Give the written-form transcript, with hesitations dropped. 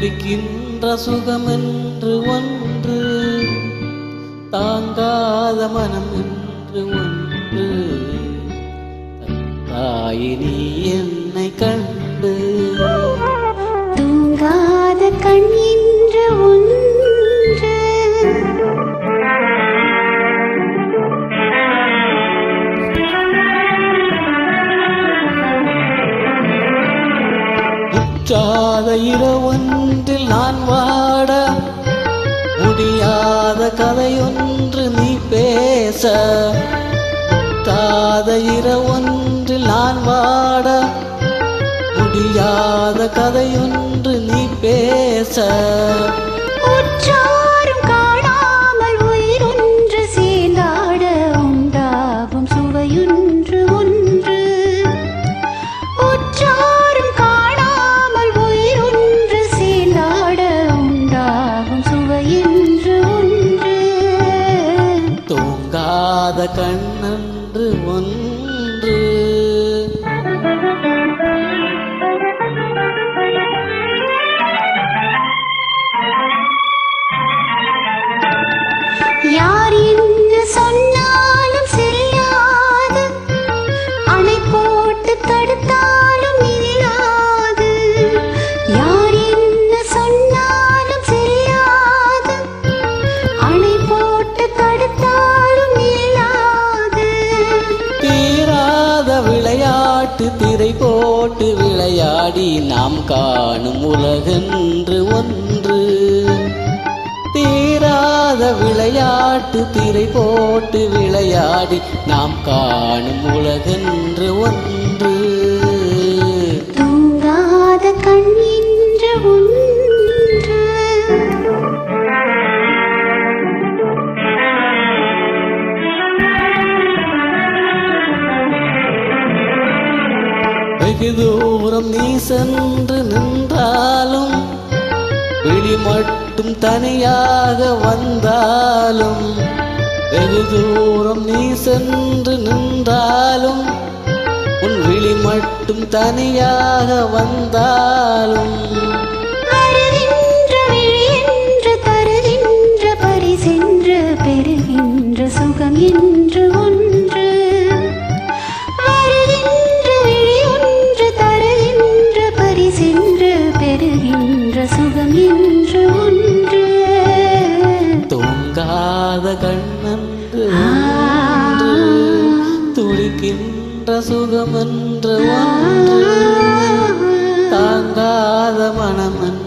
துடிக்கின்ற சுகமென்று ஒன்று, தாங்காத மனம் என்று ஒன்று. தாயே நீ என்னை கண்டு தூங்காத கண் என்று ஒன்று. முற்றாத இரவொன்றில் நான் வாட, முடியாத கதையொன்று நீ பேச. முற்றாத இரவொன்றில் நான் வாட, முடியாத கதையொன்று நீ பேச. உற்றாரும் காணாமல் உயிரொன்று சேர்ந்தாட, உண்டாகும் சுவையொன்று ஒன்று. உற்றாரும் காணாமல் உயிரொன்று சேர்ந்தாட, உண்டாகும் சுவையொன்று ஒன்று. தூங்காத கண்ணன்று ஒன்று. யார் என்ன சொன்னாலும் செல்லாது, அணை போட்டு தடுத்தாலும் நில்லாது. யார் என்ன சொன்னாலும் செல்லாது, அணை போட்டு தடுத்தாலும் நில்லாது. தீராத விளையாட்டு திரை போட்டு விளையாடி நாம் காணும் உலகென்று ஒன்று. தீராத விளையாட்டு திரை போட்டு விளையாடி நாம் காணும் உலகென்று ஒன்று. தூங்காத கண் என்று ஒன்று. வெகு தூரம் நீ சென்று நின்றாலும், விழி மட்டும் தனியாக வந்தாலும். வெகு தூரம் நீ சென்று நின்றாலும், உன் விழி மட்டும் தனியாக வந்தாலும். வருகின்ற விழி என்று தருகின்ற பரிசென்று பெறுகின்ற சுகம் என்று ஒன்று. வருகின்ற விழி ஒன்று தருகின்ற பரிசென்று பெறுகின்ற சுகம் என்று ஒன்று. தூங்காத கண்ணன்று ஒன்று, துடிக்கின்ற சுகமென்று ஒன்று, தாங்காத மனமென்று